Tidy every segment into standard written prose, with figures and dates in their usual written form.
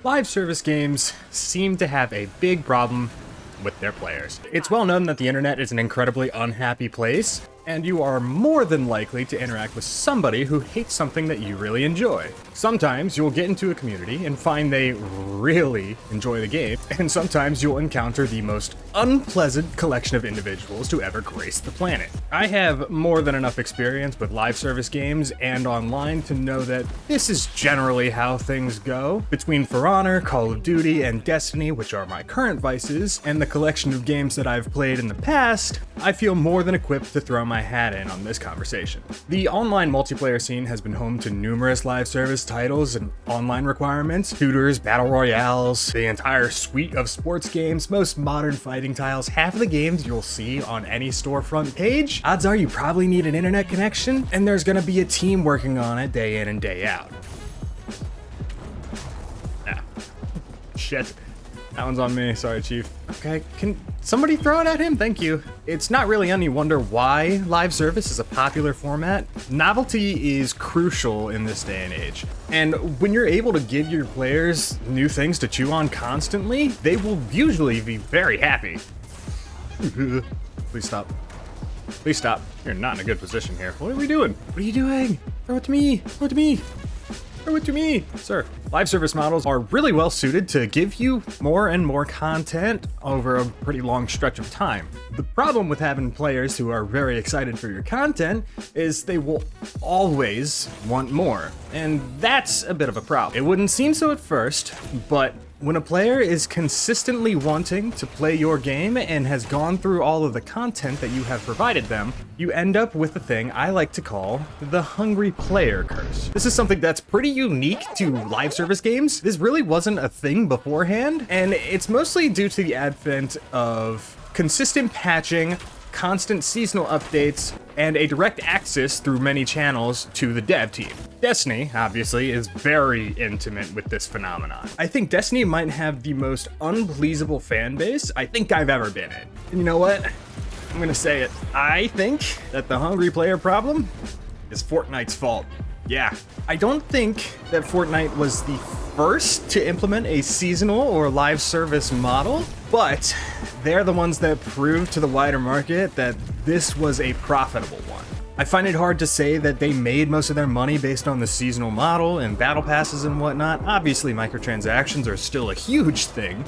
Live service games seem to have a big problem with their players. It's well known that the internet is an incredibly unhappy place, and you are more than likely to interact with somebody who hates something that you really enjoy. Sometimes you'll get into a community and find they really enjoy the game, and sometimes you'll encounter the most unpleasant collection of individuals to ever grace the planet. I have more than enough experience with live service games and online to know that this is generally how things go. Between For Honor, Call of Duty, and Destiny, which are my current vices, and the collection of games that I've played in the past, I feel more than equipped to throw my hat in on this conversation. The online multiplayer scene has been home to numerous live service titles and online requirements, shooters, battle royales, the entire suite of sports games, most modern fighting tiles, half of the games you'll see on any storefront page. Odds are you probably need an internet connection, and there's gonna be a team working on it day in and day out. Shit. That one's on me, sorry, Chief. Okay, can somebody throw it at him? Thank you. It's not really any wonder why live service is a popular format. Novelty is crucial in this day and age. And when you're able to give your players new things to chew on constantly, they will usually be very happy. Please stop. Please stop. You're not in a good position here. What are we doing? What are you doing? Throw it to me. Throw it to me. Throw it to me, sir. Live service models are really well suited to give you more and more content over a pretty long stretch of time. The problem with having players who are very excited for your content is they will always want more, and that's a bit of a problem. It wouldn't seem so at first, but when a player is consistently wanting to play your game and has gone through all of the content that you have provided them, you end up with a thing I like to call the hungry player curse. This is something that's pretty unique to live service games. This really wasn't a thing beforehand, and it's mostly due to the advent of consistent patching, constant seasonal updates, and a direct access through many channels to the dev team. Destiny, obviously, is very intimate with this phenomenon. I think Destiny might have the most unpleasable fan base I think I've ever been in. And you know what? I'm gonna say it. I think that the hungry player problem is Fortnite's fault. Yeah, I don't think that Fortnite was the first to implement a seasonal or live service model, but they're the ones that proved to the wider market that this was a profitable one. I find it hard to say that they made most of their money based on the seasonal model and battle passes and whatnot. Obviously, microtransactions are still a huge thing.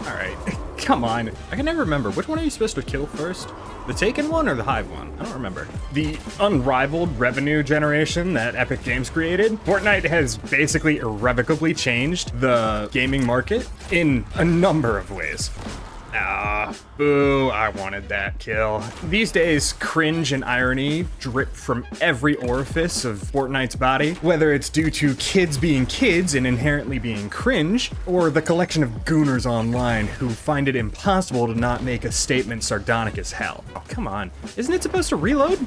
All right, come on. I can never remember. Which one are you supposed to kill first? The Taken one or the Hive one? I don't remember. The unrivaled revenue generation that Epic Games created, Fortnite has basically irrevocably changed the gaming market in a number of ways. Boo, I wanted that kill. These days, cringe and irony drip from every orifice of Fortnite's body, whether it's due to kids being kids and inherently being cringe, or the collection of gooners online who find it impossible to not make a statement sardonic as hell. Oh, come on. Isn't it supposed to reload?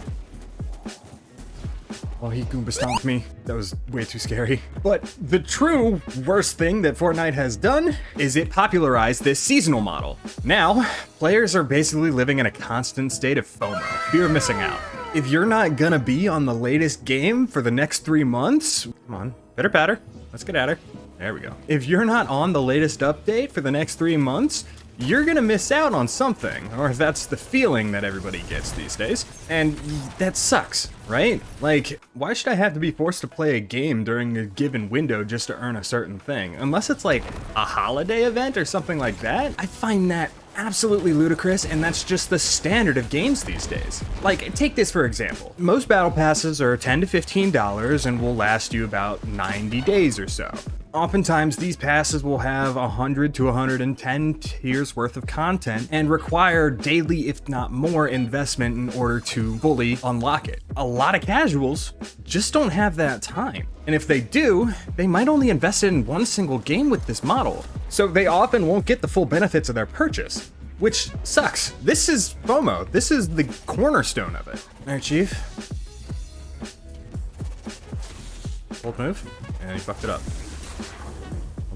Oh, he Goomba stomped me. That was way too scary. But the true worst thing that Fortnite has done is it popularized this seasonal model. Now, players are basically living in a constant state of FOMO, fear of missing out. If you're not gonna be on the latest game for the next 3 months, come on, pitter patter, let's get at her. There we go. If you're not on the latest update for the next 3 months, you're gonna miss out on something, or that's the feeling that everybody gets these days. And that sucks, right? Like, why should I have to be forced to play a game during a given window just to earn a certain thing? Unless it's like a holiday event or something like that, I find that absolutely ludicrous, and that's just the standard of games these days. Like, take this for example. Most battle passes are $10 to $15 and will last you about 90 days or so. Oftentimes, these passes will have 100 to 110 tiers worth of content and require daily, if not more, investment in order to fully unlock it. A lot of casuals just don't have that time. And if they do, they might only invest in one single game with this model. So they often won't get the full benefits of their purchase, which sucks. This is FOMO. This is the cornerstone of it. All right, Chief. Bold move, and he fucked it up.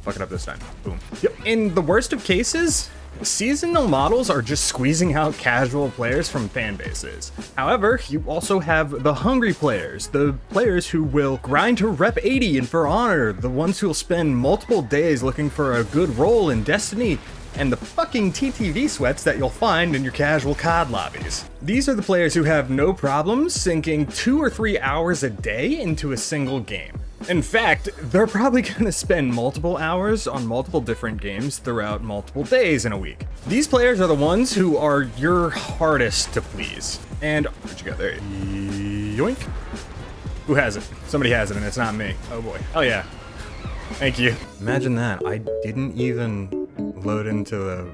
Fuck it up this time. Boom. Yep. In the worst of cases, Seasonal models are just squeezing out casual players from fan bases. However, you also have the hungry players, the players who will grind to rep 80 and For Honor, the ones who will spend multiple days looking for a good role in Destiny, and the fucking TTV sweats that you'll find in your casual COD lobbies. These are the players who have no problems sinking 2 or 3 hours a day into a single game. In fact, they're probably gonna spend multiple hours on multiple different games throughout multiple days in a week. These players are the ones who are your hardest to please. And, where'd you go there? Yoink. Who has it? Somebody has it and it's not me. Oh boy. Oh yeah. Thank you. Imagine that. I didn't even load into the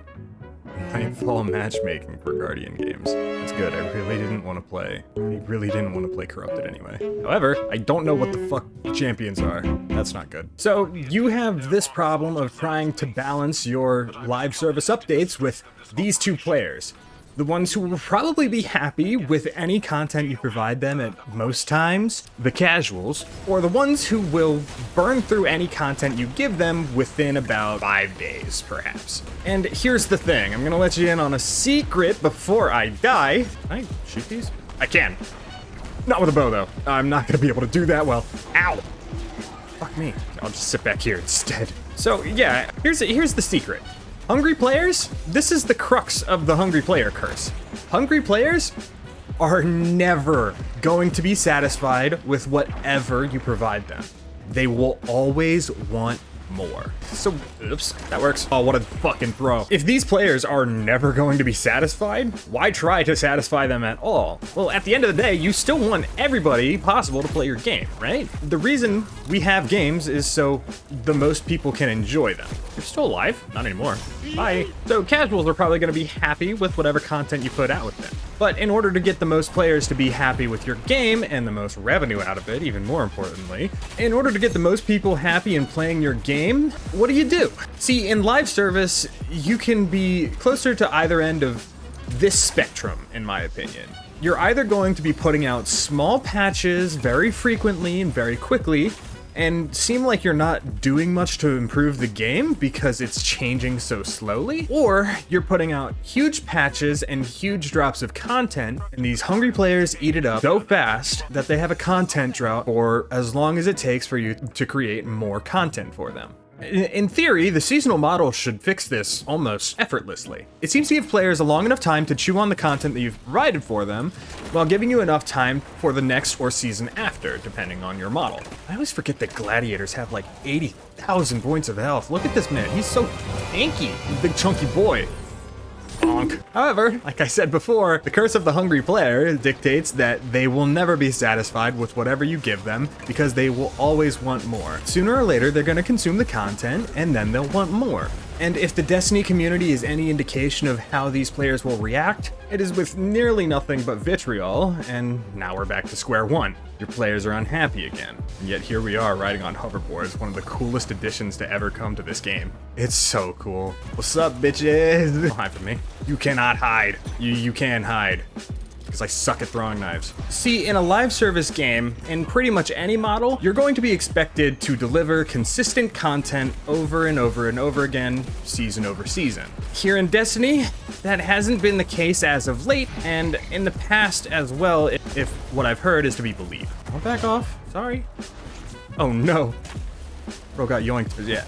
Nightfall matchmaking for Guardian games. It's good. I really didn't want to play. I really didn't want to play Corrupted anyway. However, I don't know what the fuck champions are. That's not good. So you have this problem of trying to balance your live service updates with these two players. The ones who will probably be happy with any content you provide them at most times, the casuals, or the ones who will burn through any content you give them within about 5 days, perhaps. And here's the thing, I'm gonna let you in on a secret before I die. Can I shoot these? I can. Not with a bow, though. I'm not gonna be able to do that well. Ow! Fuck me. I'll just sit back here instead. So, yeah, here's the secret. Hungry players, this is the crux of the hungry player curse. Hungry players are never going to be satisfied with whatever you provide them. They will always want more. So, oops, that works. Oh, what a fucking throw. If these players are never going to be satisfied, why try to satisfy them at all? Well, at the end of the day, you still want everybody possible to play your game, right? The reason we have games is so the most people can enjoy them. You're still alive? Not anymore. Bye. So casuals are probably going to be happy with whatever content you put out with them. But in order to get the most players to be happy with your game and the most revenue out of it, even more importantly, in order to get the most people happy in playing your game, what do? See, in live service, you can be closer to either end of this spectrum, in my opinion. You're either going to be putting out small patches very frequently and very quickly, and seem like you're not doing much to improve the game because it's changing so slowly, or you're putting out huge patches and huge drops of content, and these hungry players eat it up so fast that they have a content drought for as long as it takes for you to create more content for them. In theory, the seasonal model should fix this almost effortlessly. It seems to give players a long enough time to chew on the content that you've provided for them, while giving you enough time for the next or season after, depending on your model. I always forget that gladiators have like 80,000 points of health. Look at this man, he's so tanky, big chunky boy. Bonk. However, like I said before, the curse of the hungry player dictates that they will never be satisfied with whatever you give them because they will always want more. Sooner or later, they're going to consume the content and then they'll want more. And if the Destiny community is any indication of how these players will react, it is with nearly nothing but vitriol, and now we're back to square one. Your players are unhappy again. And yet here we are riding on hoverboards, one of the coolest additions to ever come to this game. It's so cool. What's up, bitches? Don't hide from me. You cannot hide. You can hide. Because I suck at throwing knives. See, in a live service game, in pretty much any model, you're going to be expected to deliver consistent content over and over and over again, season over season. Here in Destiny, that hasn't been the case as of late, and in the past as well, if what I've heard is to be believed. I'll back off, sorry. Oh no. Bro got yoinked, yeah.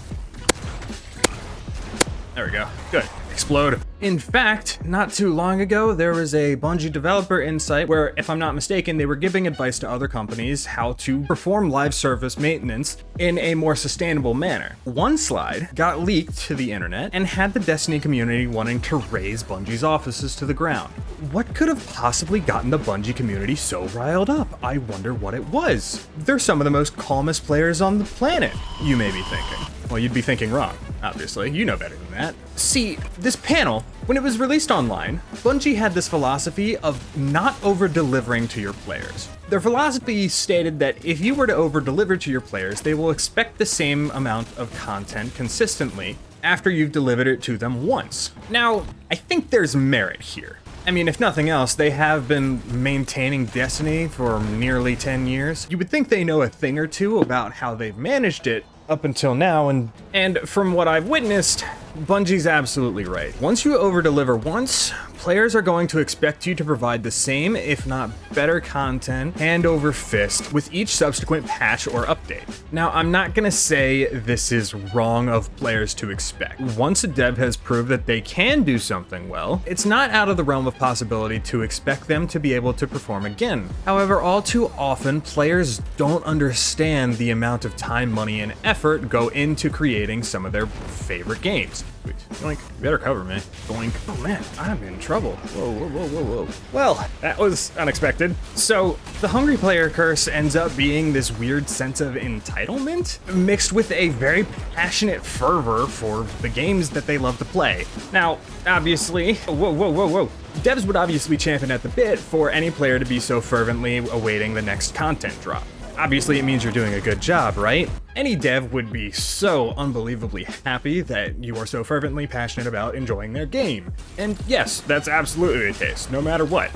There we go, good. Explode. In fact, not too long ago, there was a Bungie developer insight where, if I'm not mistaken, they were giving advice to other companies how to perform live service maintenance in a more sustainable manner. One slide got leaked to the internet and had the Destiny community wanting to raise Bungie's offices to the ground. What could have possibly gotten the Bungie community so riled up? I wonder what it was. They're some of the most calmest players on the planet, you may be thinking. Well, you'd be thinking wrong, obviously. You know better than that. See, this panel, when it was released online, Bungie had this philosophy of not over-delivering to your players. Their philosophy stated that if you were to over-deliver to your players, they will expect the same amount of content consistently after you've delivered it to them once. Now, I think there's merit here. I mean, if nothing else, they have been maintaining Destiny for nearly 10 years. You would think they know a thing or two about how they've managed it up until now, and from what I've witnessed, Bungie's absolutely right. Once you over-deliver once, players are going to expect you to provide the same, if not better content, hand over fist, with each subsequent patch or update. Now, I'm not gonna say this is wrong of players to expect. Once a dev has proved that they can do something well, it's not out of the realm of possibility to expect them to be able to perform again. However, all too often, players don't understand the amount of time, money, and effort go into creating some of their favorite games. Wait, Doink, you better cover me. Doink. Oh man, I'm in trouble. Whoa, whoa, whoa, whoa, whoa. Well, that was unexpected. So, the hungry player curse ends up being this weird sense of entitlement, mixed with a very passionate fervor for the games that they love to play. Now, obviously, whoa, whoa, whoa, whoa. Devs would obviously champion at the bit for any player to be so fervently awaiting the next content drop. Obviously, it means you're doing a good job, right? Any dev would be so unbelievably happy that you are so fervently passionate about enjoying their game. And yes, that's absolutely the case, no matter what.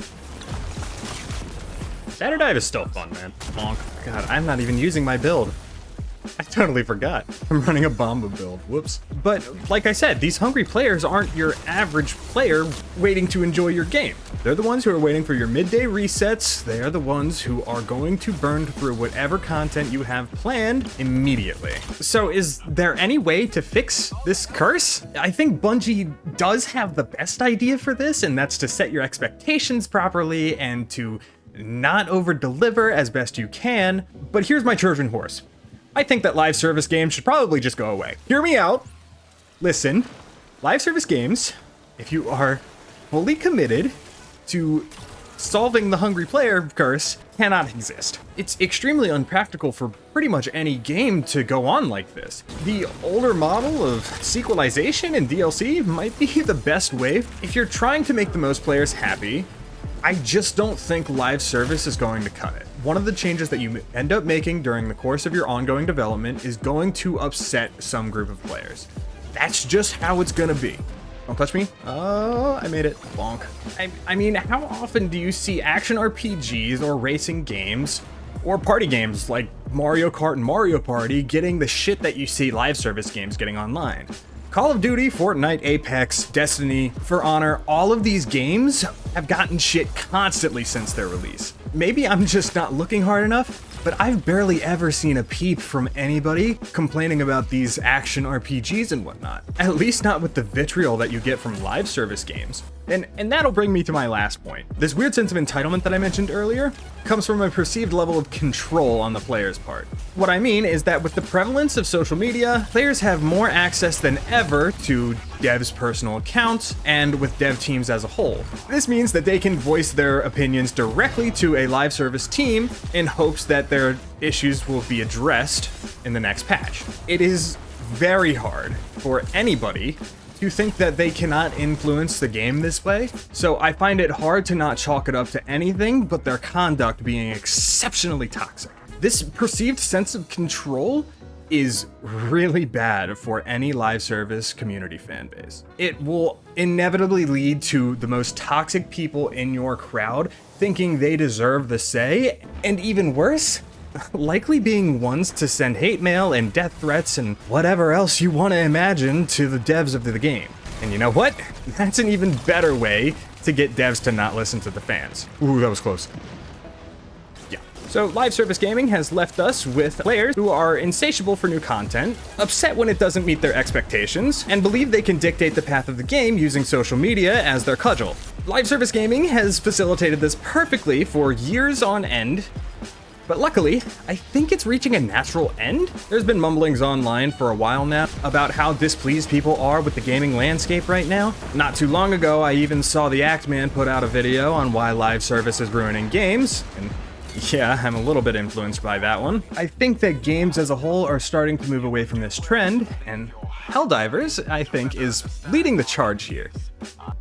Shatter Dive is still fun, man. Bonk. God, I'm not even using my build. I totally forgot. I'm running a Bomba build. Whoops. But like I said, these hungry players aren't your average player waiting to enjoy your game. They're the ones who are waiting for your midday resets. They are the ones who are going to burn through whatever content you have planned immediately. So is there any way to fix this curse? I think Bungie does have the best idea for this, and that's to set your expectations properly and to not over-deliver as best you can. But here's my Trojan horse. I think that live service games should probably just go away. Hear me out. Listen, live service games, if you are fully committed to solving the hungry player curse, cannot exist. It's extremely unpractical for pretty much any game to go on like this. The older model of sequelization and DLC might be the best way. If you're trying to make the most players happy, I just don't think live service is going to cut it. One of the changes that you end up making during the course of your ongoing development is going to upset some group of players. That's just how it's gonna be. Don't touch me. Oh, I made it. Bonk. I mean, how often do you see action RPGs or racing games or party games like Mario Kart and Mario Party getting the shit that you see live service games getting online? Call of Duty, Fortnite, Apex, Destiny, For Honor, all of these games have gotten shit constantly since their release. Maybe I'm just not looking hard enough, but I've barely ever seen a peep from anybody complaining about these action RPGs and whatnot. At least not with the vitriol that you get from live service games. And that'll bring me to my last point. This weird sense of entitlement that I mentioned earlier comes from a perceived level of control on the player's part. What I mean is that with the prevalence of social media, players have more access than ever to devs' personal accounts and with dev teams as a whole. This means that they can voice their opinions directly to a live service team in hopes that their issues will be addressed in the next patch. It is very hard for anybody to think that they cannot influence the game this way, so I find it hard to not chalk it up to anything but their conduct being exceptionally toxic. This perceived sense of control is really bad for any live service community fan base. It will inevitably lead to the most toxic people in your crowd thinking they deserve the say, and even worse, likely being ones to send hate mail and death threats and whatever else you want to imagine to the devs of the game. And you know what? That's an even better way to get devs to not listen to the fans. Ooh, that was close. Yeah. So live service gaming has left us with players who are insatiable for new content, upset when it doesn't meet their expectations, and believe they can dictate the path of the game using social media as their cudgel. Live service gaming has facilitated this perfectly for years on end, but luckily, I think it's reaching a natural end. There's been mumblings online for a while now about how displeased people are with the gaming landscape right now. Not too long ago, I even saw the Act Man put out a video on why live service is ruining games, and yeah, I'm a little bit influenced by that one. I think that games as a whole are starting to move away from this trend, and Helldivers, I think, is leading the charge here.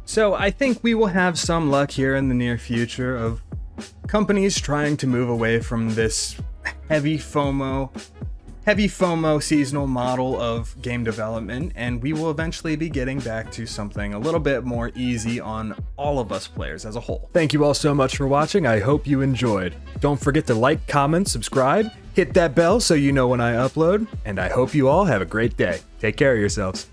So I think we will have some luck here in the near future of companies trying to move away from this heavy FOMO seasonal model of game development, and we will eventually be getting back to something a little bit more easy on all of us players as a whole. Thank you all so much for watching. I hope you enjoyed. Don't forget to like, comment, subscribe, hit that bell so you know when I upload, and I hope you all have a great day. Take care of yourselves.